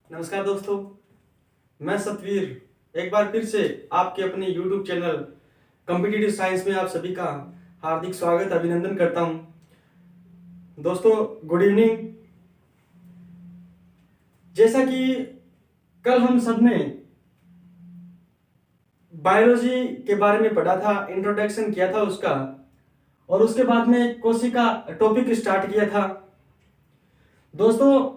नमस्कार दोस्तों, मैं सतवीर एक बार फिर से आपके अपने YouTube चैनल कॉम्पिटिटिव साइंस में आप सभी का हार्दिक स्वागत अभिनंदन करता हूं। दोस्तों गुड इवनिंग। जैसा कि कल हम सब ने बायोलॉजी के बारे में पढ़ा था, इंट्रोडक्शन किया था उसका, और उसके बाद में कोशिका टॉपिक स्टार्ट किया था। दोस्तों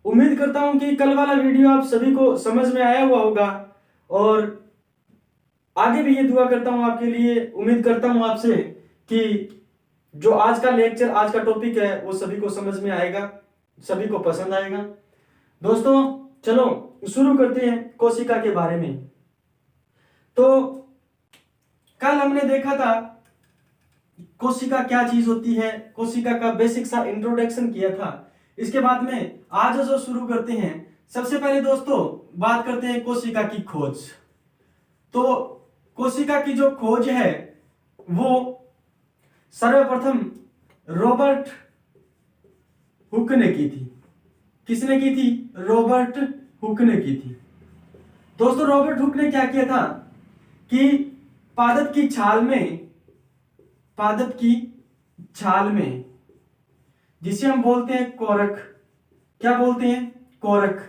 उम्मीद करता हूं कि कल वाला वीडियो आप सभी को समझ में आया हुआ होगा, और आगे भी ये दुआ करता हूं आपके लिए, उम्मीद करता हूं आपसे कि जो आज का लेक्चर, आज का टॉपिक है वो सभी को समझ में आएगा, सभी को पसंद आएगा। दोस्तों चलो शुरू करते हैं कोशिका के बारे में। तो कल हमने देखा था कोशिका क्या चीज होती है, कोशिका का बेसिक सा इंट्रोडक्शन किया था। इसके बाद में आज जो शुरू करते हैं, सबसे पहले दोस्तों बात करते हैं कोशिका की खोज। तो कोशिका की जो खोज है वो सर्वप्रथम रॉबर्ट हुक ने की थी। किसने की थी? रॉबर्ट हुक ने की थी। दोस्तों रॉबर्ट हुक ने क्या किया था कि पादप की छाल में जिसे हम बोलते हैं कोरक, क्या बोलते हैं? कोरक।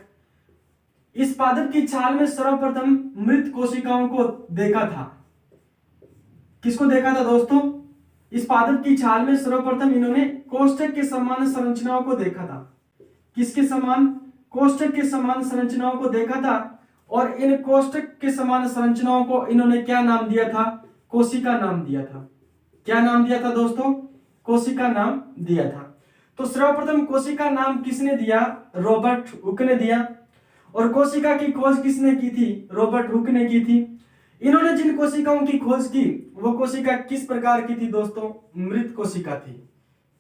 इस पादप की छाल में सर्वप्रथम मृत कोशिकाओं को देखा था। किसको देखा था दोस्तों? इस पादप की छाल में सर्वप्रथम इन्होंने कोष्ठक के समान संरचनाओं को देखा था। किसके समान? कोष्ठक के समान संरचनाओं को देखा था, और इन कोष्ठक के समान संरचनाओं को इन्होंने क्या नाम दिया था? कोशिका नाम दिया था। क्या नाम दिया था दोस्तों? कोशिका नाम दिया था। तो सर्वप्रथम कोशिका नाम किसने दिया? रॉबर्ट हुक ने दिया। और कोशिका की खोज किसने की थी? रॉबर्ट हुक ने की थी। इन्होंने जिन कोशिकाओं की खोज की वो कोशिका किस प्रकार की थी दोस्तों? मृत कोशिका थी।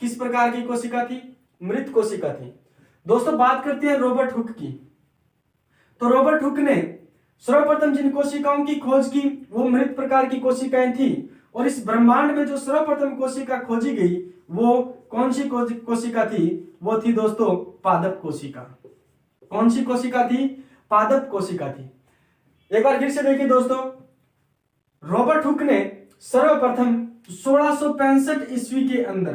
किस प्रकार की कोशिका थी? मृत कोशिका थी। दोस्तों बात करते हैं रॉबर्ट हुक की। तो रॉबर्ट हुक ने सर्वप्रथम जिन कोशिकाओं की खोज की वो मृत प्रकार की कोशिकाएं थी, और इस ब्रह्मांड में जो सर्वप्रथम कोशिका खोजी गई वो कौन सी कोशिका थी? वो थी दोस्तों पादप कोशिका। कौन सी कोशिका थी? पादप कोशिका थी। एक बार फिर से देखिए दोस्तों, रॉबर्ट हुक ने सर्वप्रथम 1665 ईस्वी के अंदर,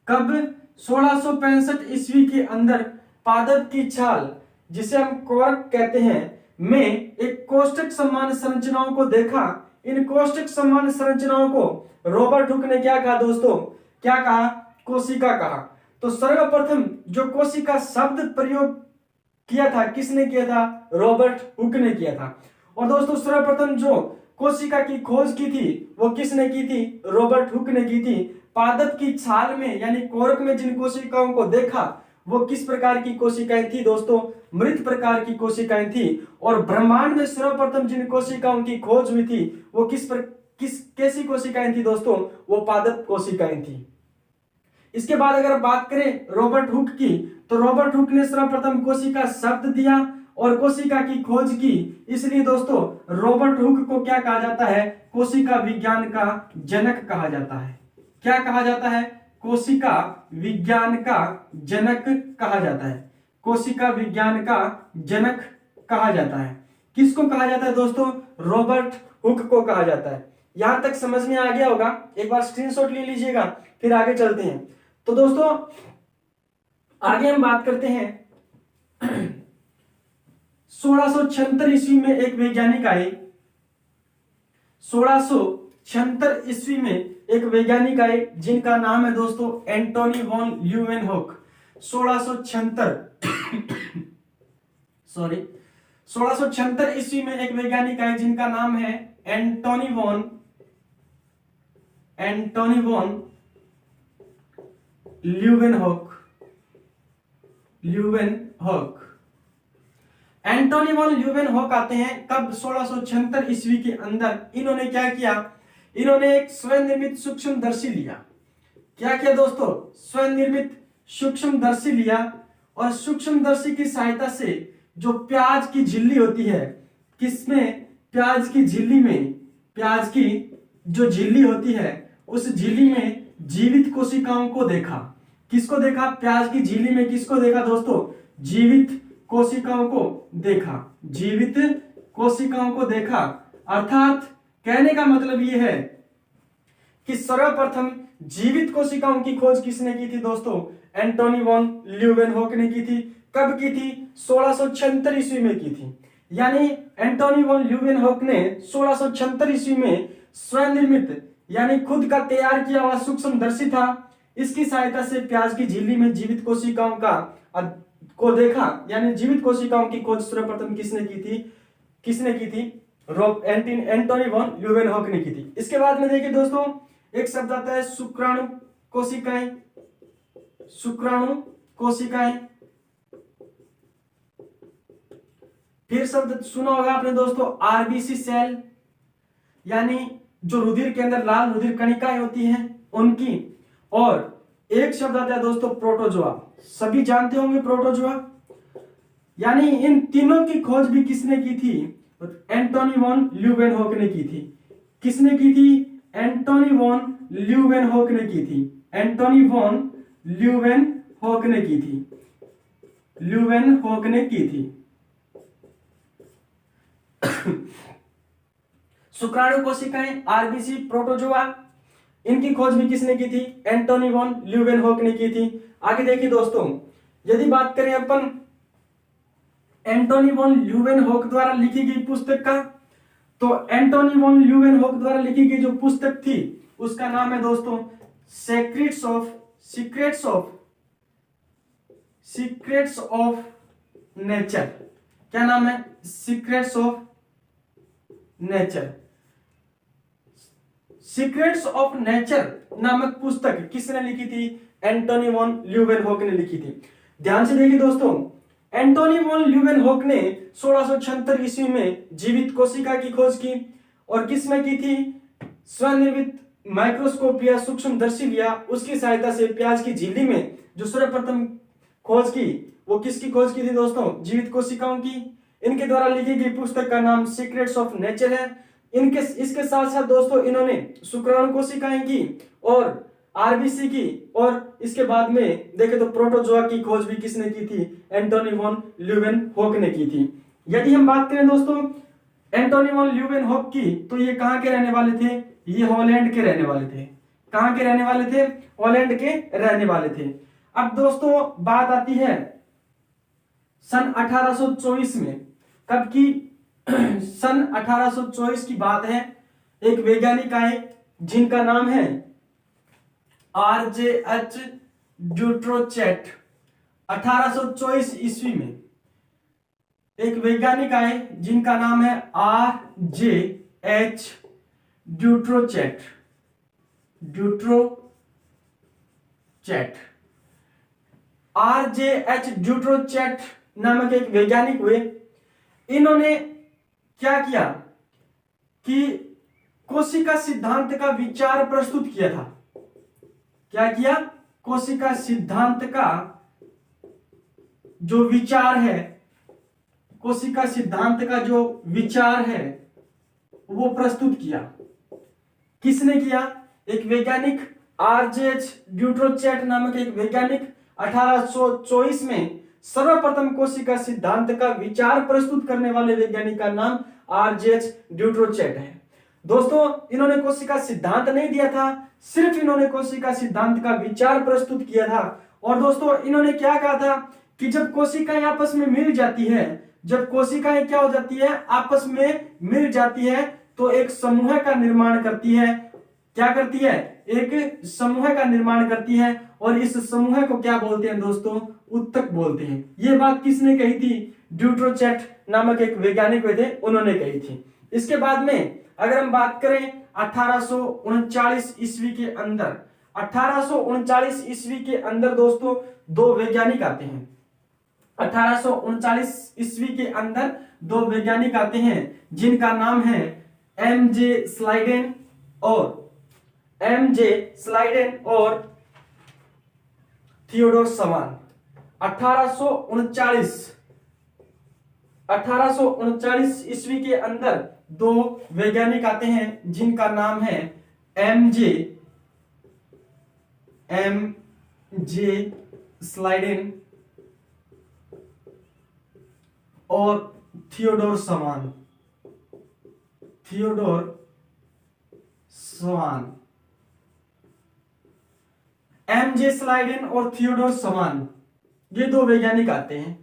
कब? 1665 ईस्वी के अंदर पादप की छाल, जिसे हम कोरक कहते हैं, में एक कोष्ठक समान संरचनाओं को देखा। इन कोष्ठक समान संरचनाओं को रॉबर्ट हुक ने क्या कहा दोस्तों? क्या कहा? कोशिका कहा। तो सर्वप्रथम जो कोशिका शब्द प्रयोग किया था किसने किया था? रॉबर्ट हुक ने किया था। और दोस्तों सर्वप्रथम जो कोशिका की खोज की थी वो किसने की थी? रॉबर्ट हुक ने की थी। पादप की छाल में यानी कोरक में जिन कोशिकाओं को देखा वो किस प्रकार की कोशिकाएं थी दोस्तों? मृत प्रकार की कोशिकाएं थी। और ब्रह्मांड में सर्वप्रथम जिन कोशिकाओं की खोज हुई थी वो कैसी कोशिकाएं थी दोस्तों? वो पादप कोशिकाएं थी। इसके बाद अगर बात करें रॉबर्ट हुक की, तो रॉबर्ट हुक ने सर्वप्रथम कोशिका शब्द दिया और कोशिका की खोज की। इसलिए दोस्तों रॉबर्ट हुक को क्या कहा जाता है? कोशिका विज्ञान का जनक कहा जाता है। क्या कहा जाता है? कोशिका विज्ञान का जनक कहा जाता है। कोशिका विज्ञान का जनक कहा जाता है। किसको कहा जाता है दोस्तों? रॉबर्ट हुक को कहा जाता है। यहां तक समझ में आ गया होगा? एक बार स्क्रीनशॉट ले लीजिएगा, फिर आगे चलते हैं। तो दोस्तों आगे हम बात करते हैं 1676 ईस्वी में एक वैज्ञानिक आए। 1676 ईस्वी में एक वैज्ञानिक आए जिनका नाम है दोस्तों एंटोनी वॉन ल्यूवेनहोक। 1676 ईस्वी में एक वैज्ञानिक आए जिनका नाम है एंटोनी वॉन ल्यूवेनहोक। एंटोनी वॉन ल्यूवेनहोक आते हैं कब? 1676 ईस्वी के अंदर। इन्होंने क्या किया? इन्होंने एक स्वनिर्मित सूक्ष्मदर्शी लिया। क्या किया दोस्तों? स्वनिर्मित सूक्ष्मदर्शी लिया, और सूक्ष्मदर्शी की सहायता से जो प्याज की झिल्ली होती है, किसमें? प्याज की झिल्ली में, प्याज की जो झिल्ली होती है उस झिल्ली में जीवित कोशिकाओं को देखा। किसको देखा? प्याज की झिल्ली में किसको देखा दोस्तों? जीवित कोशिकाओं को देखा, जीवित कोशिकाओं को देखा। अर्थात कहने का मतलब ये है कि सर्वप्रथम जीवित कोशिकाओं की खोज किसने की थी दोस्तों? एंटोनी वॉन ल्यूवेनहोक ने की थी। कब की थी? 1676 ईस्वी में की थी। यानी एंटोनी वॉन ल्यूवेनहोक ने 1676 ईस्वी में स्वयं निर्मित यानी खुद का तैयार किया हुआ सूक्ष्मदर्शी था, इसकी सहायता से प्याज की झिल्ली में जीवित कोशिकाओं को देखा। यानी जीवित कोशिकाओं की खोज सर्वप्रथम किसने की थी? एंटोनी वॉन ल्यूवेनहोक ने की थी। इसके बाद में देखिए दोस्तों, एक शब्द आता है शुक्राणु कोशिकाएं। शुक्राणु कोशिकाएं। फिर शब्द सुना होगा आपने दोस्तों आरबीसी सेल, यानी जो रुधिर के अंदर लाल रुधिर कणिकाएं होती हैं उनकी। और एक शब्द आता है दोस्तों प्रोटोजोआ, सभी जानते होंगे प्रोटोजोआ। यानी इन तीनों की खोज भी किसने की थी? एंटोनी वॉन ल्यूवेनहोक ने की थी। किसने की थी? एंटोनी वॉन ल्यूवेनहोक ने की थी। एंटोनी वॉन ल्यूवेनहोक ने की थी। ल्यूवेनहोक ने की थी। शुक्राणु कोशिकाएं, आरबीसी, प्रोटोजोआ, इनकी खोज भी किसने की थी? एंटोनी वॉन ल्यूवेनहोक ने की थी। आगे देखिए दोस्तों, यदि बात करें अपन एंटोनी वॉन ल्यूवेनहोक द्वारा लिखी गई पुस्तक का, तो एंटोनी वॉन ल्यूवेनहोक द्वारा लिखी गई जो पुस्तक थी उसका नाम है दोस्तों सीक्रेट्स ऑफ नेचर। क्या नाम है? Secrets of nature. Secrets of nature नामक पुस्तक किसने लिखी थी? एंटोनी वॉन ल्यूवेनहोक ने लिखी थी। ध्यान से देखिए दोस्तों, एंटोनी वॉन ल्यूवेनहोक ने 1676 ईस्वी में जीवित कोशिका की खोज की। और किसमें की थी? स्वनिर्मित माइक्रोस्कोप या सूक्ष्मदर्शी लिया, उसकी सहायता से प्याज की झिल्ली में जो सर्वप्रथम खोज की वो किसकी खोज की थी दोस्तों? जीवित कोशिकाओं की। इनके द्वारा लिखी गई पुस्तक का नाम सीक्रेट्स ऑफ नेचर है। इसके साथ साथ दोस्तों इन्होंने शुक्राणु कोशिकाएं की और आरबीसी की, और इसके बाद में देखें तो प्रोटोजोआ की खोज भी किसने की थी? एंटोनी वॉन ल्यूवेनहोक ने की थी। यदि हम बात करें दोस्तों एंटोनी वॉन ल्यूवेनहोक की, तो ये कहां के रहने वाले थे? ये हॉलैंड के रहने वाले थे। कहां के रहने वाले थे? हॉलैंड के रहने वाले थे। अब दोस्तों बात आती है सन 1824 में। कब की? सन 1824 की बात है। एक वैज्ञानिक आए जिनका नाम है RJH ड्यूट्रोचेट। 1824 ईस्वी में एक वैज्ञानिक आए जिनका नाम है RJH ड्यूट्रोचेट। RJH ड्यूट्रोचेट नामक एक वैज्ञानिक हुए। इन्होंने क्या किया कि कोशिका सिद्धांत का विचार प्रस्तुत किया था। क्या किया? कोशिका सिद्धांत का जो विचार है, कोशिका सिद्धांत का जो विचार है वो प्रस्तुत किया। किसने किया? एक वैज्ञानिक RJH ड्यूट्रोचेट नामक एक वैज्ञानिक 1824 में सर्वप्रथम कोशिका सिद्धांत का विचार प्रस्तुत करने वाले वैज्ञानिक का नाम RJH ड्यूट्रोचेट है। दोस्तों इन्होंने कोशिका सिद्धांत नहीं दिया था, सिर्फ इन्होंने कोशिका सिद्धांत का विचार प्रस्तुत किया था। और दोस्तों इन्होंने क्या कहा था कि जब कोशिकाएं आपस में मिल जाती है, जब कोशिकाएं क्या हो जाती है? आपस में मिल जाती है, तो एक समूह का निर्माण करती है। क्या करती है? एक समूह का निर्माण करती है। और इस समूह को क्या बोलते हैं दोस्तों? उत्तक बोलते हैं। ये बात किसने कही थी? ड्यूट्रोचेट नामक एक वैज्ञानिक हुए थे, उन्होंने कही थी। इसके बाद में अगर हम बात करें 1839 ईस्वी के अंदर, 1839 ईस्वी के अंदर दोस्तों दो वैज्ञानिक आते हैं। 1839 ईस्वी के अंदर दो वैज्ञानिक आते हैं जिनका नाम है MJ स्लाइडेन और थियोडोर सवान। 1839 ईस्वी के अंदर दो वैज्ञानिक आते हैं जिनका नाम है MJ स्लाइडेन और थियोडोर सवान। थियोडोर सवान, एमजे स्लाइडेन और थियोडोर सवान, ये दो वैज्ञानिक आते हैं।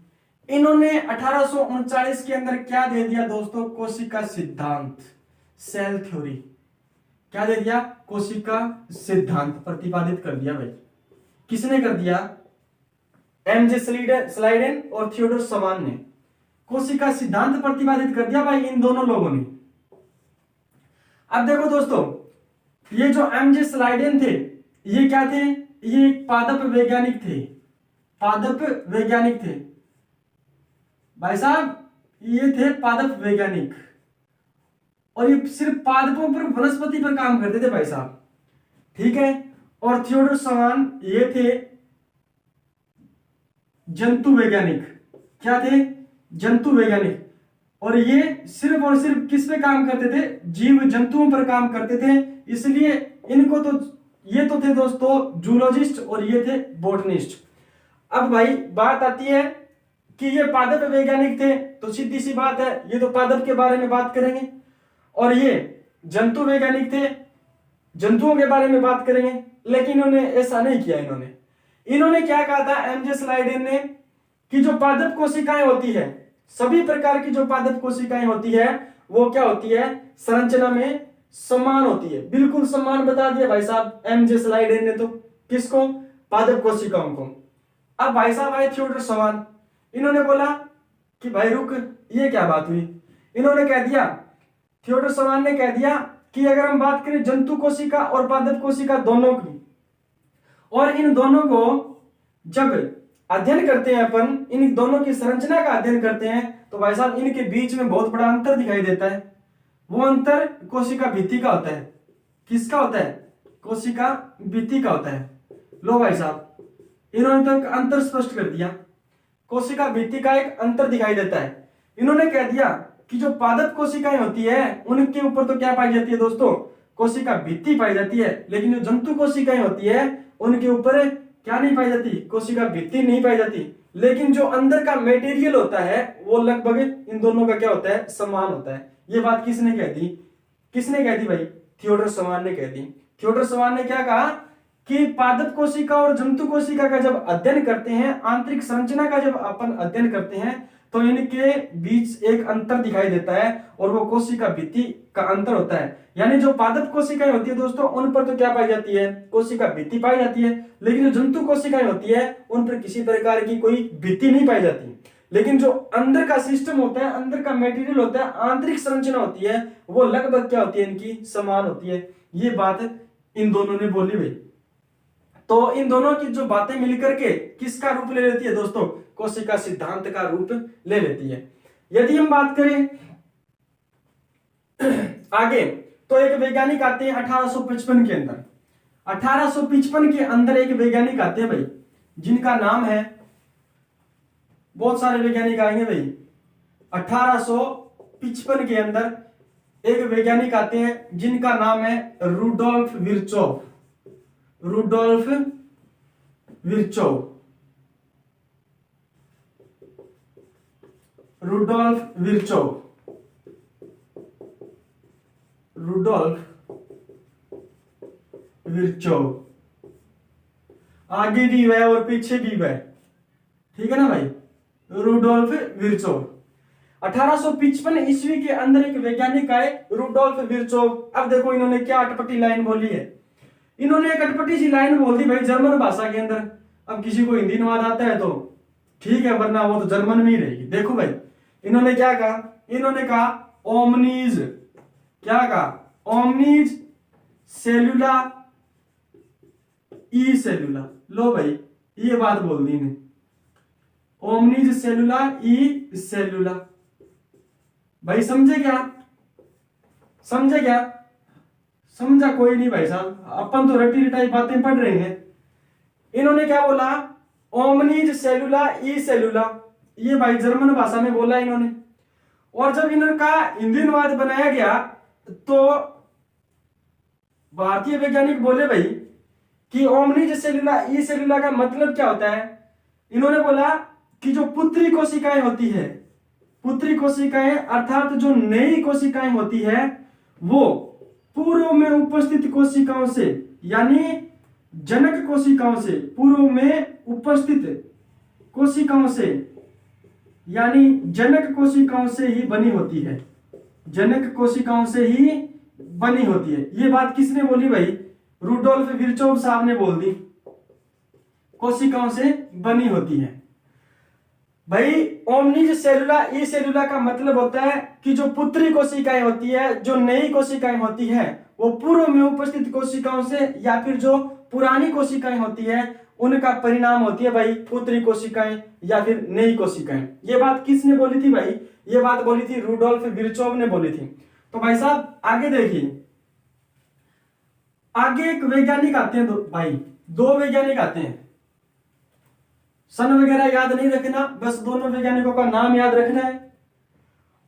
इन्होंने 1839 के अंदर क्या दे दिया दोस्तों? कोशिका सिद्धांत, सेल थ्योरी। क्या दे दिया? कोशिका सिद्धांत प्रतिपादित कर दिया भाई। किसने कर दिया? एमजे स्लाइडेन और थियोडोर सवान ने कोशिका सिद्धांत प्रतिपादित कर दिया भाई, इन दोनों लोगों ने। अब देखो दोस्तों, ये जो एमजे स्लाइडेन थे, ये क्या थे? ये एक पादप वैज्ञानिक थे। पादप वैज्ञानिक थे भाई साहब, ये थे पादप वैज्ञानिक, और ये सिर्फ पादपों पर, वनस्पति पर काम करते थे भाई साहब, ठीक है। और थियोडोर सवान ये थे जंतु वैज्ञानिक। क्या थे? जंतु वैज्ञानिक। और ये सिर्फ और सिर्फ किस पे काम करते थे? जीव जंतुओं पर काम करते थे। इसलिए इनको तो, ये तो थे दोस्तों जूलॉजिस्ट और ये थे बॉटनिस्ट। अब भाई बात आती है कि ये पादप वैज्ञानिक थे, तो सीधी सी बात है ये तो पादप के बारे में बात करेंगे, और ये जंतु वैज्ञानिक थे, जंतुओं के बारे में बात करेंगे। लेकिन इन्होंने ऐसा नहीं किया। इन्होंने क्या कहा था एमजे स्लाइडेन ने, कि जो पादप कोशिकाएं होती है, सभी प्रकार की जो पादप कोशिकाएं होती है, वो क्या होती है? संरचना में समान होती है। बिल्कुल समान बता दिया भाई साहब एमजे स्लाइडेन ने तो। किसको? पादप कोशिकाओं को। अब भाई साहब आए थियोडोर सवान, इन्होंने बोला कि भाई रुक, ये क्या बात हुई? इन्होंने कह दिया, थियोडोर सवान ने कह दिया कि अगर हम बात करें जंतु कोशिका और पादप कोशिका दोनों की, और इन दोनों को जब अध्ययन करते हैं अपन, इन दोनों की संरचना का अध्ययन करते हैं, तो भाई साहब इनके बीच में बहुत बड़ा अंतर दिखाई देता है। वो अंतर कोशिका भित्ति का होता है। किसका होता है? कोशिका भित्ति का होता है। लो भाई साहब, इन्होंने तो एक अंतर स्पष्ट कर दिया, कोशिका भित्ति का एक अंतर दिखाई देता है। इन्होंने कह दिया कि जो पादप कोशिकाएं होती है, उनके ऊपर तो क्या पाई जाती है दोस्तों? कोशिका भित्ति पाई जाती है। लेकिन जो जंतु कोशिकाएं होती है, उनके ऊपर क्या नहीं पाई जाती? कोशिका भित्ति नहीं पाई जाती। लेकिन जो अंदर का मटेरियल होता है, वो लगभग इन दोनों का क्या होता है? समान होता है। ये बात किसने कह दी? किसने कह दी भाई? थियोडोर सवान ने कह दी। थियोडोर सवान ने क्या कहा कि पादप कोशिका और जंतु कोशिका का जब अध्ययन करते हैं, आंतरिक संरचना का जब अपन अध्ययन करते हैं, तो इनके बीच एक अंतर दिखाई देता है, और वो कोशिका भित्ति का अंतर होता है। यानी जो पादप कोशिकाएं होती है दोस्तों, उन पर तो क्या पाई जाती है? कोशिका भित्ति पाई जाती है। लेकिन जो जंतु कोशिकाएं होती है, उन पर किसी प्रकार की कोई भित्ति नहीं पाई जाती। लेकिन जो अंदर का सिस्टम होता है, अंदर का मेटीरियल होता है, आंतरिक संरचना होती है, वो लगभग क्या होती है? इनकी समान होती है। ये बात इन दोनों ने बोली भाई। तो इन दोनों की जो बातें मिलकर के किसका रूप ले लेती है दोस्तों? कोशिका सिद्धांत का रूप ले लेती है। यदि हम बात करें आगे, तो एक वैज्ञानिक आते हैं 1855 के अंदर। 1855 के अंदर एक वैज्ञानिक आते हैं भाई, जिनका नाम है, बहुत सारे वैज्ञानिक आएंगे भाई। 1855 के अंदर एक वैज्ञानिक आते हैं जिनका नाम है रुडोल्फ विर्चोव। रुडोल्फ विर्चोव। रुडोल्फ विर्चोव। रुडोल्फ विर्चोव। आगे भी वह और पीछे भी वह, ठीक है ना भाई? रुडोल्फ विर्चोव। 1855 ईस्वी के अंदर एक वैज्ञानिक आए, रुडोल्फ विर्चोव। अब देखो इन्होंने क्या अटपटी लाइन बोली है। इन्होंने एक अटपटी सी लाइन बोल दी भाई जर्मन भाषा के अंदर। अब किसी को हिंदी अनुवाद आता है तो ठीक है, वरना वो तो जर्मन में ही रहेगी। देखो भाई इन्होंने क्या कहा? इन्होंने कहा ओमनीज, क्या कहा? ओमनीज सेलुला ई सेलुला। लो भाई ये बात बोल दी इन्हें, ओमनीज सेलुला ई सेलुला। भाई समझे क्या? समझे क्या? समझा कोई नहीं भाई साहब, अपन तो रटी रटाई बातें पढ़ रहे हैं। इन्होंने क्या बोला? ओमनीज सेलुला ई सेलुला। ये भाई जर्मन भाषा में बोला इन्होंने। और जब इनका हिंदी अनुवाद बनाया गया तो भारतीय वैज्ञानिक बोले भाई कि ओमनीज सेलुला ई सेलुला का मतलब क्या होता है? इन्होंने बोला कि जो पुत्री कोशिकाएं होती है, पुत्री कोशिकाएं अर्थात जो नई कोशिकाएं होती है वो पूर्व में उपस्थित कोशिकाओं से यानी जनक कोशिकाओं से, पूर्व में उपस्थित कोशिकाओं से यानी जनक कोशिकाओं से ही बनी होती है, जनक कोशिकाओं से ही बनी होती है। ये बात किसने बोली भाई? रूडोल्फ विर्चोव साहब ने बोल दी, कोशिकाओं से बनी होती है। भाई ओमनिज सेलुला ई सेलुला का मतलब होता है कि जो पुत्री कोशिकाएं होती है, जो नई कोशिकाएं होती है वो पूर्व में उपस्थित कोशिकाओं से या फिर जो पुरानी कोशिकाएं होती है उनका परिणाम होती है भाई पुत्री कोशिकाएं या फिर नई कोशिकाएं। ये बात किसने बोली थी भाई? ये बात बोली थी रूडोल्फ विर्चोव ने बोली थी। तो भाई साहब आगे देखिए, आगे एक वैज्ञानिक आते हैं भाई, दो वैज्ञानिक आते हैं। सन वगैरह याद नहीं रखना, बस दोनों वैज्ञानिकों का नाम याद रखना है।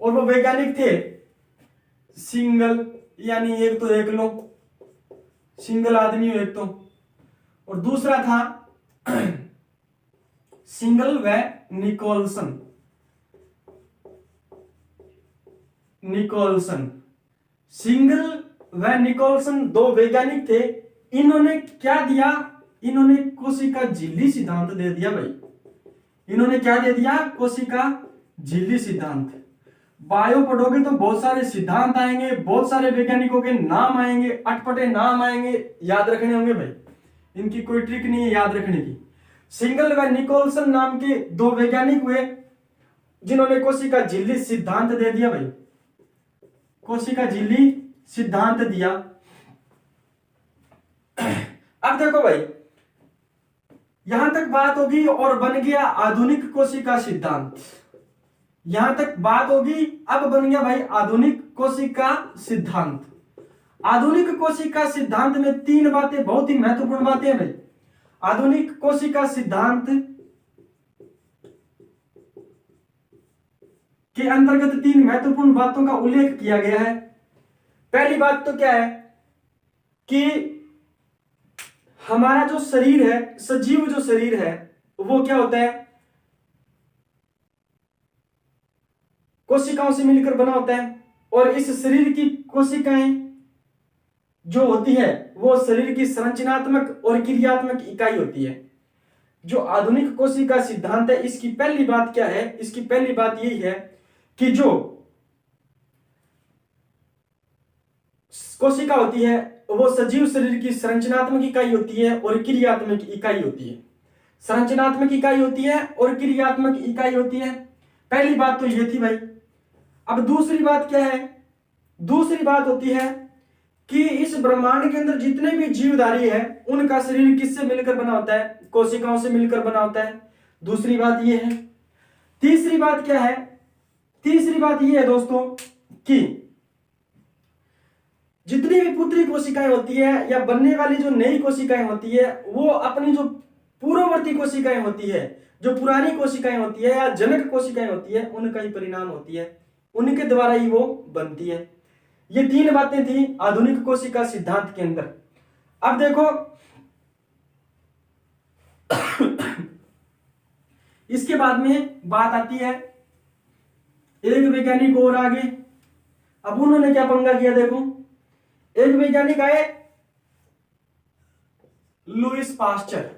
और वो वैज्ञानिक थे सिंगल, यानी एक तो देख लो सिंगल आदमी हो एक तो, और दूसरा था सिंगल व निकोलसन। निकोलसन, सिंगल व निकोलसन दो वैज्ञानिक थे। इन्होंने क्या दिया? इन्होंने कोशिका झिल्ली सिद्धांत दे दिया भाई। इन्होंने क्या दे दिया? कोशिका झिल्ली सिद्धांत। बायो पढ़ोगे तो बहुत सारे सिद्धांत आएंगे, बहुत सारे वैज्ञानिकों के नाम आएंगे, अटपटे नाम आएंगे, याद रखने होंगे भाई। इनकी कोई ट्रिक नहीं है याद रखने की। सिंगल व निकोलसन नाम के दो वैज्ञानिक हुए जिन्होंने कोशिका झिल्ली सिद्धांत दे दिया भाई, कोशिका झिल्ली सिद्धांत दिया। अब देखो भाई, यहां तक बात होगी और बन गया आधुनिक कोशिका सिद्धांत। यहां तक बात होगी, अब बन गया भाई आधुनिक कोशिका सिद्धांत। आधुनिक कोशिका सिद्धांत में तीन बातें बहुत ही महत्वपूर्ण बातें हैं भाई। आधुनिक कोशिका सिद्धांत के अंतर्गत तीन महत्वपूर्ण बातों का उल्लेख किया गया है। पहली बात तो क्या है कि हमारा जो शरीर है, सजीव जो शरीर है वो क्या होता है? कोशिकाओं से मिलकर बना होता है। और इस शरीर की कोशिकाएं जो होती है वो शरीर की संरचनात्मक और क्रियात्मक इकाई होती है। जो आधुनिक कोशिका सिद्धांत है इसकी पहली बात क्या है? इसकी पहली बात यही है कि जो कोशिका होती है वो सजीव शरीर की संरचनात्मक इकाई होती है और क्रियात्मक इकाई होती है। संरचनात्मक इकाई होती है और क्रियात्मक इकाई होती है। पहली बात तो ये थी भाई। अब दूसरी बात क्या है? दूसरी बात होती है कि इस ब्रह्मांड के अंदर जितने भी जीवधारी है उनका शरीर किससे मिलकर बना होता है? कोशिकाओं से मिलकर बना होता है। दूसरी बात यह है। तीसरी बात क्या है? तीसरी बात यह है दोस्तों कि जितनी भी पुत्री कोशिकाएं होती है या बनने वाली जो नई कोशिकाएं होती है वो अपनी जो पूर्ववर्ती कोशिकाएं होती है, जो पुरानी कोशिकाएं होती है या जनक कोशिकाएं होती है उनका ही परिणाम होती है, उनके द्वारा ही वो बनती है। ये तीन बातें थी आधुनिक कोशिका सिद्धांत के अंदर। अब देखो इसके बाद में बात आती है एक वैज्ञानिक और आगे। अब उन्होंने क्या पंगा किया? देखो एक वैज्ञानिक आए लुईस पास्चर।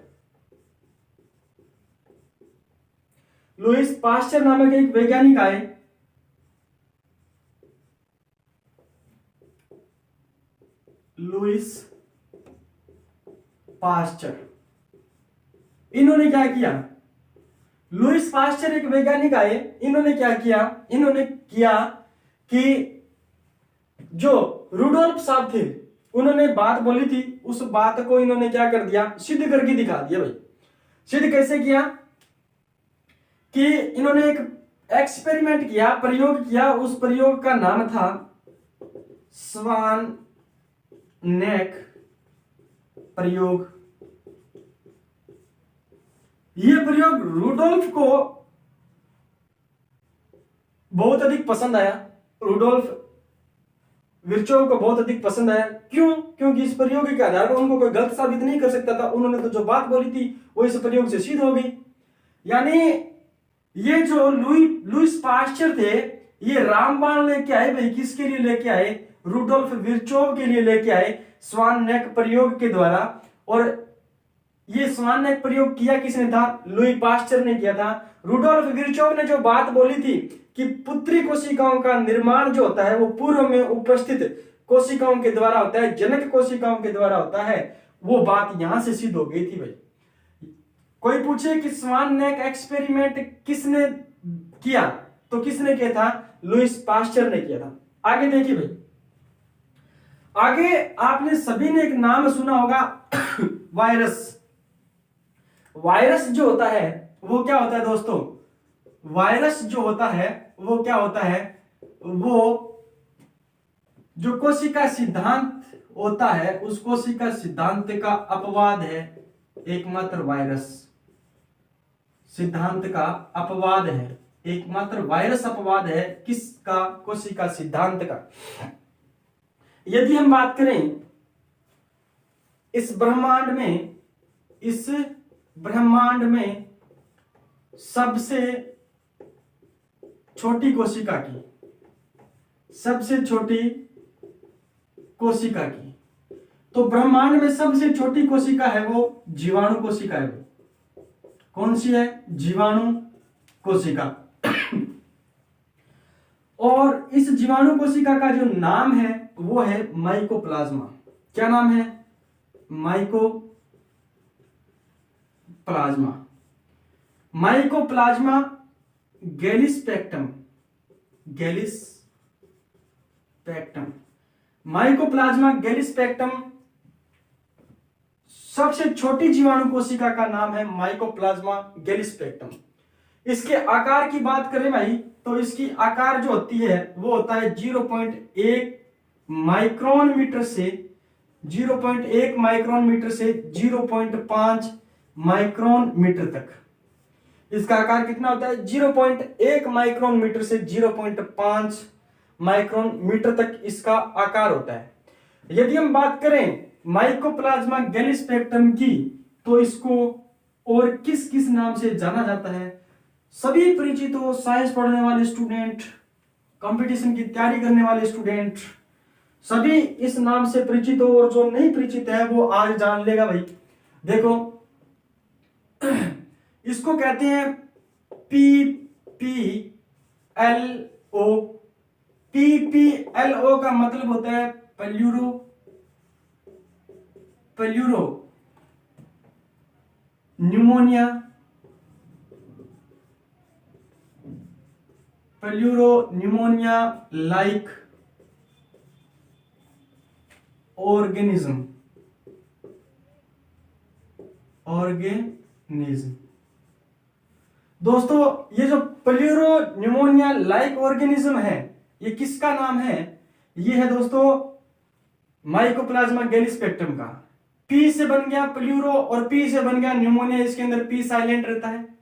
लुईस पास्चर नामक एक वैज्ञानिक आए। Lewis pasture. इन्होंने क्या किया? लुईस पास्चर एक वैज्ञानिक आए। इन्होंने क्या किया? इन्होंने किया कि जो रूडोल्फ साहब थे उन्होंने बात बोली थी, उस बात को इन्होंने क्या कर दिया? सिद्ध करके दिखा दिया भाई। सिद्ध कैसे किया? कि इन्होंने एक एक्सपेरिमेंट किया, प्रयोग किया। उस प्रयोग का नाम था स्वान नेक प्रयोग। यह प्रयोग रूडोल्फ को बहुत अधिक पसंद आया। रूडोल्फ विर्चोव को बहुत अधिक पसंद आया। क्यों? क्योंकि इस प्रयोग के आधार पर उनको कोई गलत साबित नहीं कर सकता था। उन्होंने तो जो बात बोली थी वो इस प्रयोग से सिद्ध हो गई। यानी ये जो लुईस पास्चर थे, ये रामबाण लेके आए भाई, किसके लिए लेके आए? रुडोल्फ विर्चोव के लिए लेके आए, स्वान नेक प्रयोग के द्वारा। और ये स्वान नेक प्रयोग किया किसने था? लुई पास्चर ने किया था। रुडोल्फ विर्चोव ने जो बात बोली थी कि पुत्री कोशिकाओं का निर्माण जो होता है वो पूर्व में उपस्थित कोशिकाओं के द्वारा होता है, जनक कोशिकाओं के द्वारा होता है, वो बात यहां से सिद्ध हो गई थी भाई। कोई पूछे कि स्वान नेक एक्सपेरिमेंट किसने किया, तो किसने किया था? लुईस पास्चर ने किया था। आगे देखिए भाई, आगे आपने सभी ने एक नाम सुना होगा वायरस। वायरस जो होता है वो क्या होता है दोस्तों? वायरस जो होता है वो क्या होता है? वो जो कोशिका सिद्धांत होता है उस कोशिका सिद्धांत का अपवाद है एकमात्र वायरस। सिद्धांत का अपवाद है एकमात्र वायरस, अपवाद है किसका? कोशिका सिद्धांत का। यदि हम बात करें इस ब्रह्मांड में सबसे छोटी कोशिका की, सबसे छोटी कोशिका की, तो ब्रह्मांड में सबसे छोटी कोशिका है वो जीवाणु कोशिका है। कौन सी है? जीवाणु कोशिका। और इस जीवाणु कोशिका का जो नाम है वो है माइकोप्लाज्मा। क्या नाम है? माइकोप्लाज्मा। माइकोप्लाज्मा गैलिस्पेक्टम, माइकोप्लाज्मा गैलिस्पेक्टम सबसे छोटी जीवाणु कोशिका का नाम है माइकोप्लाज्मा गैलिस्पेक्टम। इसके आकार की बात करें भाई तो इसकी आकार जो होती है वो होता है 0.1 माइक्रोन मीटर से 0.1 माइक्रोन मीटर से 0.5 माइक्रोन मीटर तक। इसका आकार कितना होता है? 0.1 माइक्रोन मीटर से 0.5 माइक्रोन मीटर तक इसका आकार होता है। यदि हम बात करें माइकोप्लाज्मा गैलिस्पेक्टम की तो इसको और किस किस नाम से जाना जाता है? सभी परिचित हो, साइंस पढ़ने वाले स्टूडेंट, कंपटीशन की तैयारी करने वाले स्टूडेंट, सभी इस नाम से परिचित हो, और जो नहीं परिचित है वो आज जान लेगा भाई। देखो इसको कहते हैं PPLO। PPLO का मतलब होता है प्लूरो न्यूमोनिया लाइक ऑर्गेनिज्म। दोस्तों ये जो प्लूरो न्यूमोनिया लाइक ऑर्गेनिज्म है ये किसका नाम है? ये है दोस्तों माइकोप्लाज्मा गैलिस्पेक्टम का। पी से बन गया प्लूरो और पी से बन गया न्यूमोनिया, इसके अंदर पी साइलेंट रहता है।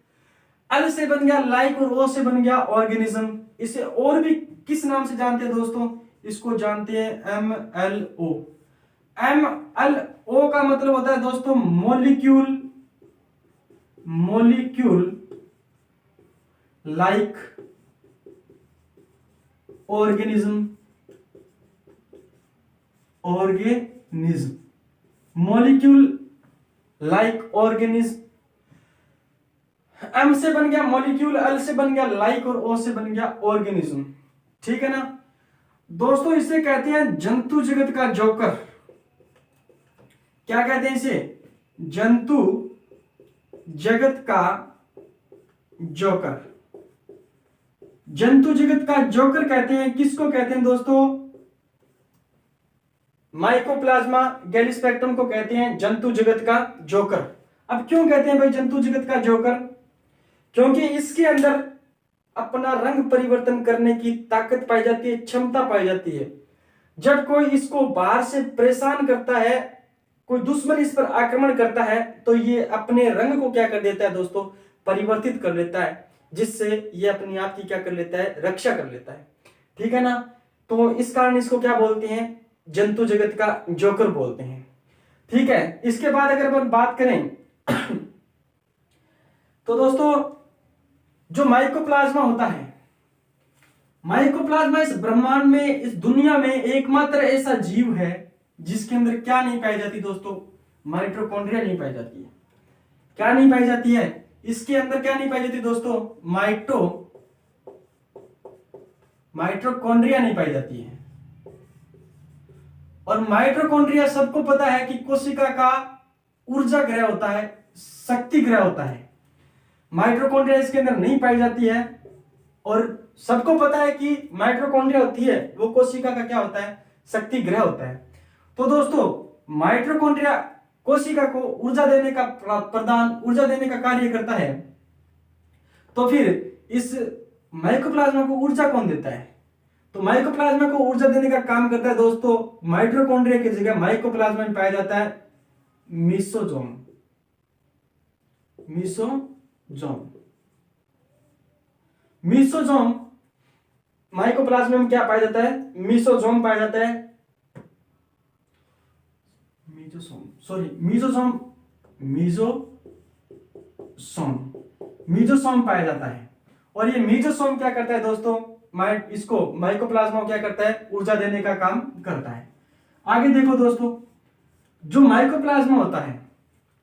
एल से बन गया लाइक और ओ से बन गया ऑर्गेनिज्म। इसे और भी किस नाम से जानते हैं दोस्तों? इसको जानते हैं MLO। MLO का मतलब होता है दोस्तों molecule like organism. Molecule like organism. M से बन गया मॉलिक्यूल, L से बन गया लाइक और O से बन गया ऑर्गेनिज्म। ठीक है ना दोस्तों? इसे कहते हैं जंतु जगत का जोकर। क्या कहते हैं इसे? जंतु जगत का जोकर। जंतु जगत का जोकर कहते हैं किसको? कहते हैं दोस्तों माइकोप्लाज्मा गैलिस्पेक्टम को कहते हैं जंतु जगत का जोकर। अब क्यों कहते हैं भाई जंतु जगत का जोकर? क्योंकि इसके अंदर अपना रंग परिवर्तन करने की ताकत पाई जाती है, क्षमता पाई जाती है। जब कोई इसको बाहर से परेशान करता है, कोई दुश्मन इस पर आक्रमण करता है, तो ये अपने रंग को क्या कर देता है दोस्तों? परिवर्तित कर लेता है, जिससे ये अपनी आप की क्या कर लेता है? रक्षा कर लेता है। ठीक है ना? तो इस कारण इसको क्या बोलते हैं? जंतु जगत का जोकर बोलते हैं। ठीक है, इसके बाद अगर अपन बात करें तो दोस्तों जो माइकोप्लाज्मा होता है, माइकोप्लाज्मा इस ब्रह्मांड में, इस दुनिया में एकमात्र ऐसा जीव है जिसके अंदर क्या नहीं पाई जाती दोस्तों, माइटोकॉन्ड्रिया नहीं पाई जाती है। क्या नहीं पाई जाती है इसके अंदर, क्या नहीं पाई जाती दोस्तों, माइटोकॉन्ड्रिया नहीं पाई जाती है। और माइटोकॉन्ड्रिया सबको पता है कि कोशिका का ऊर्जा ग्रह होता है, शक्ति ग्रह होता है। माइटोकॉन्ड्रिया इसके अंदर नहीं पाई जाती है। और सबको पता है कि माइटोकॉन्ड्रिया होती है वो कोशिका का क्या होता है, शक्ति ग्रह होता है। तो दोस्तों माइटोकॉन्ड्रिया कोशिका को ऊर्जा देने का ऊर्जा देने का कार्य करता है। तो फिर इस माइकोप्लाज्मा को ऊर्जा कौन देता है? तो माइकोप्लाज्मा को ऊर्जा देने का काम करता है दोस्तों, माइटोकॉन्ड्रिया की जगह माइकोप्लाज्मा में पाया जाता है मीसोजोम। मीसोजोम माइकोप्लाज्मा में क्या पाया जाता है, मीसोजोम पाया जाता है। मीजोसोम पाया जाता है। और ये मीजोसोम क्या करता है दोस्तों, इसको माइकोप्लाज्मा क्या करता है, ऊर्जा देने का काम करता है। आगे देखो दोस्तों, जो माइकोप्लाज्मा होता है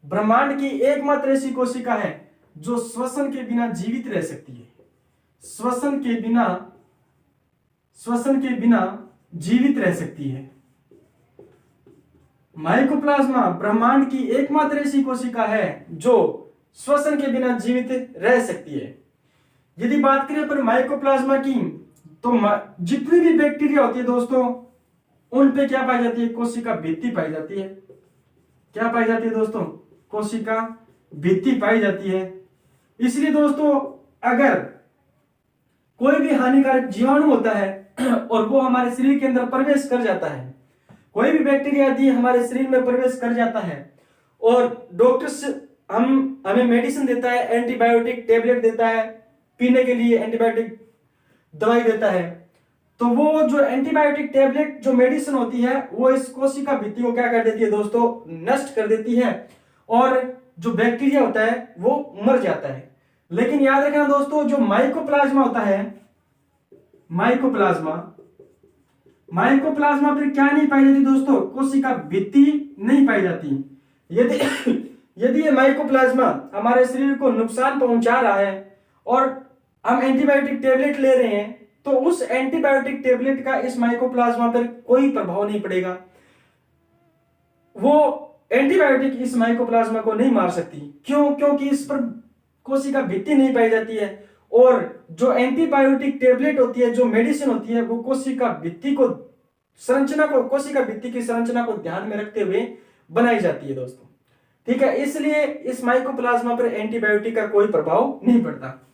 ब्रह्मांड की एकमात्र ऐसी कोशिका है जो श्वसन के बिना जीवित रह सकती है। श्वसन के बिना जीवित रह सकती है। माइकोप्लाज्मा ब्रह्मांड की एकमात्र ऐसी कोशिका है जो श्वसन के बिना जीवित रह सकती है। यदि बात करें पर माइकोप्लाज्मा की, तो जितनी भी बैक्टीरिया होती है दोस्तों उन पे क्या पाई जाती है, कोशिका भित्ति पाई जाती है। क्या पाई जाती है दोस्तों, कोशिका भित्ति पाई जाती है। इसलिए दोस्तों अगर कोई भी हानिकारक जीवाणु होता है और वो हमारे शरीर के अंदर प्रवेश कर जाता है, कोई भी बैक्टीरिया यदि हमारे शरीर में प्रवेश कर जाता है और डॉक्टर हमें मेडिसिन देता है, एंटीबायोटिक टेबलेट देता है पीने के लिए, एंटीबायोटिक दवाई देता है, तो वो जो एंटीबायोटिक टेबलेट जो मेडिसिन होती है वो इस कोशिका भित्ति को क्या कर देती है दोस्तों, नष्ट कर देती है और जो बैक्टीरिया होता है वो मर जाता है। लेकिन याद रखना दोस्तों, जो माइकोप्लाज्मा होता है, माइकोप्लाज्मा फिर क्या नहीं पाई जाती दोस्तों, कोशिका भित्ति नहीं पाई जाती। यदि ये माइकोप्लाज्मा हमारे शरीर को नुकसान पहुंचा रहा है और हम एंटीबायोटिक टेबलेट ले रहे हैं, तो उस एंटीबायोटिक टेबलेट का इस माइकोप्लाज्मा पर कोई प्रभाव नहीं पड़ेगा। वो एंटीबायोटिक इस माइकोप्लाज्मा को नहीं मार सकती। क्यों? क्योंकि इस पर कोशिका भित्ति नहीं पाई जाती है। और जो एंटीबायोटिक टेबलेट होती है, जो मेडिसिन होती है, वो कोशिका भित्ति की संरचना को ध्यान में रखते हुए बनाई जाती है दोस्तों। ठीक है, इसलिए इस माइकोप्लाज्मा पर एंटीबायोटिक का कोई प्रभाव नहीं पड़ता।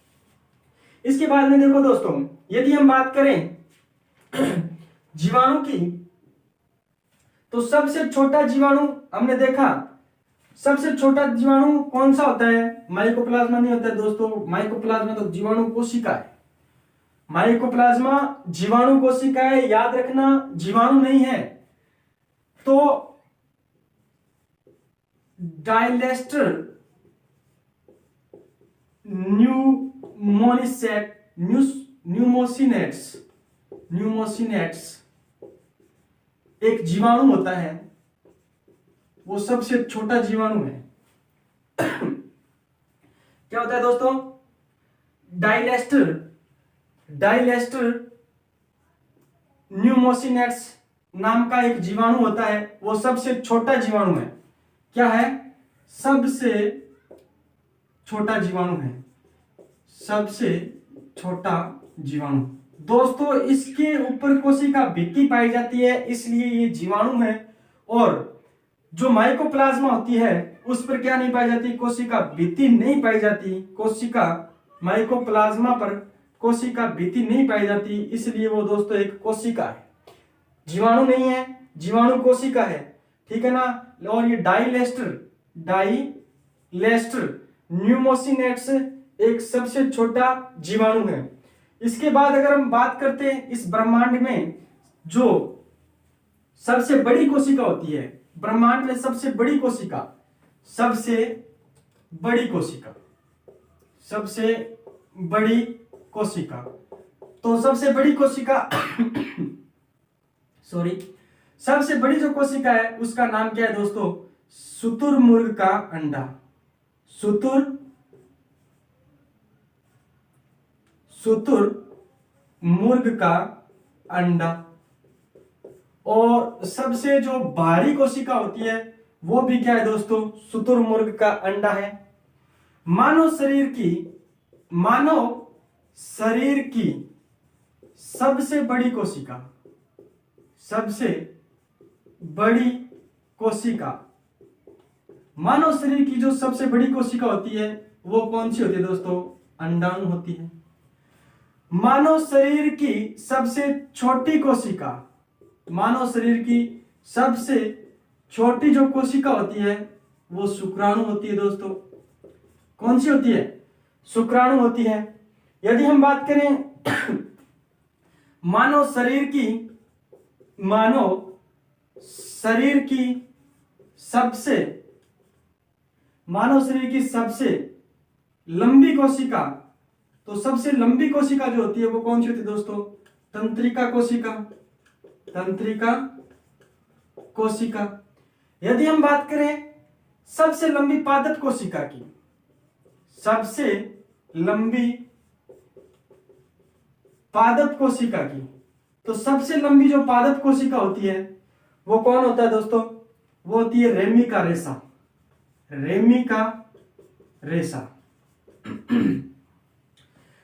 इसके बाद में देखो दोस्तों, यदि हम बात करें जीवाणु की, तो सबसे छोटा जीवाणु हमने देखा, सबसे छोटा जीवाणु कौन सा होता है, माइकोप्लाज्मा नहीं होता है दोस्तों। माइकोप्लाज्मा तो जीवाणु कोशिका है। माइकोप्लाज्मा जीवाणु कोशिका है, याद रखना, जीवाणु नहीं है। तो डायलेस्टर न्यूमोसिनेट्स एक जीवाणु होता है, वो सबसे छोटा जीवाणु है। क्या होता है दोस्तों, डायलेस्टर न्यूमोसिनेट्स नाम का एक जीवाणु होता है, वो सबसे छोटा जीवाणु है। क्या है, सबसे छोटा जीवाणु है, सबसे छोटा जीवाणु। दोस्तों इसके ऊपर कोशिका भित्ति पाई जाती है, इसलिए ये जीवाणु है। और जो माइकोप्लाज्मा होती है उस पर क्या नहीं पाई जाती, कोशिका भित्ति नहीं पाई जाती। माइकोप्लाज्मा पर कोशिका भित्ति नहीं पाई जाती, इसलिए वो दोस्तों एक कोशिका है, जीवाणु नहीं है, जीवाणु कोशिका है। ठीक है ना। और ये डायलेस्टर न्यूमोसिनेट्स एक सबसे छोटा जीवाणु है। इसके बाद अगर हम बात करते हैं इस ब्रह्मांड में जो सबसे बड़ी कोशिका होती है, ब्रह्मांड में सबसे बड़ी कोशिका बड़ी कोशिका। तो सबसे बड़ी कोशिका सॉरी, सबसे बड़ी जो कोशिका है उसका नाम क्या है दोस्तों? शुतुरमुर्ग का अंडा। शुतुरमुर्ग का अंडा। और सबसे जो भारी कोशिका होती है वो भी क्या है दोस्तों? शुतुरमुर्ग का अंडा है। मानव शरीर की सबसे बड़ी कोशिका, मानव शरीर की जो सबसे बड़ी कोशिका होती है वो कौन सी होती है दोस्तों? अंडाणु होती है। मानव शरीर की सबसे छोटी कोशिका, मानव शरीर की सबसे छोटी जो कोशिका होती है वो शुक्राणु होती है दोस्तों। कौन सी होती है? शुक्राणु होती है। यदि हम बात करें मानव शरीर की सबसे लंबी कोशिका, तो सबसे लंबी कोशिका जो होती है वो कौन सी होती है दोस्तों? तंत्रिका कोशिका। यदि हम बात करें सबसे लंबी पादप कोशिका की, सबसे लंबी पादप कोशिका की, तो सबसे लंबी जो पादप कोशिका होती है वो कौन होता है दोस्तों? वो होती है रेमी का रेशा।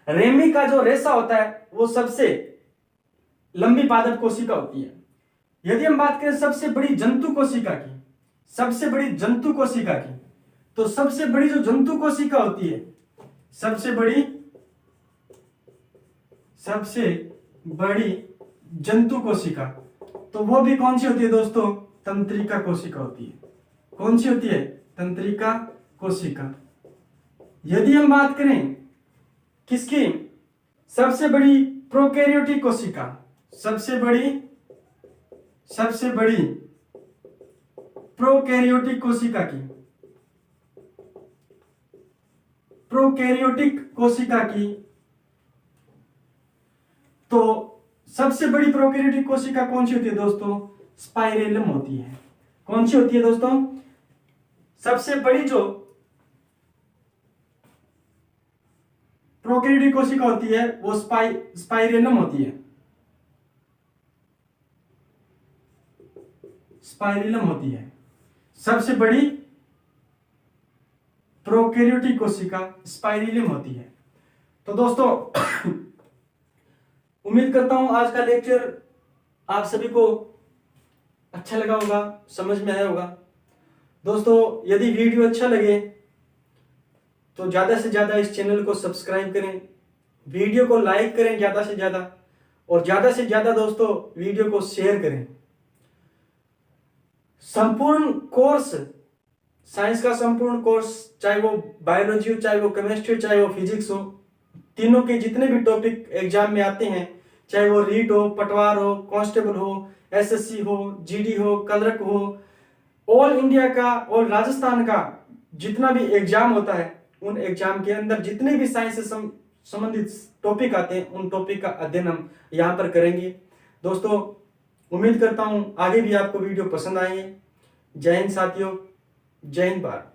रेमी का जो रेशा होता है वो सबसे लंबी पादप कोशिका होती है। यदि हम बात करें सबसे बड़ी जंतु कोशिका की, तो सबसे बड़ी जो जंतु कोशिका होती है, सबसे बड़ी जंतु कोशिका, तो वो भी कौन सी होती है दोस्तों? तंत्रिका कोशिका होती है। कौन सी होती है? तंत्रिका कोशिका। यदि हम बात करें किसकी? सबसे बड़ी प्रोकैरियोटिक कोशिका, सबसे बड़ी प्रोकैरियोटिक कोशिका की, तो सबसे बड़ी प्रोकैरियोटिक कोशिका कौन सी होती है दोस्तों? स्पाइरेलम होती है। कौन सी होती है दोस्तों? सबसे बड़ी जो प्रोकैरियोटिक कोशिका होती है वो स्पाइरेलम होती है। सबसे बड़ी प्रोकैरियोटिक कोशिका स्पाइरेलम होती है। तो दोस्तों उम्मीद करता हूं आज का लेक्चर आप सभी को अच्छा लगा होगा, समझ में आया होगा। दोस्तों यदि वीडियो अच्छा लगे तो ज्यादा से ज्यादा इस चैनल को सब्सक्राइब करें, वीडियो को लाइक करें ज्यादा से ज्यादा, और ज्यादा से ज्यादा दोस्तों वीडियो को शेयर करें। संपूर्ण कोर्स, साइंस का संपूर्ण कोर्स, चाहे वो बायोलॉजी हो, चाहे वो केमिस्ट्री हो, चाहे वो फिजिक्स हो, तीनों के जितने भी टॉपिक एग्जाम में आते हैं, चाहे वो रीट हो, पटवार हो, कांस्टेबल हो, एसएससी हो, जीडी हो, क्लर्क हो, ऑल इंडिया का और राजस्थान का जितना भी एग्जाम होता है, उन एग्जाम के अंदर जितने भी साइंस से संबंधित टॉपिक आते हैं उन टॉपिक का अध्ययन हम यहाँ पर करेंगे। दोस्तों उम्मीद करता हूं आगे भी आपको वीडियो पसंद आएंगे। जय हिंद साथियों, जय हिंद भारत।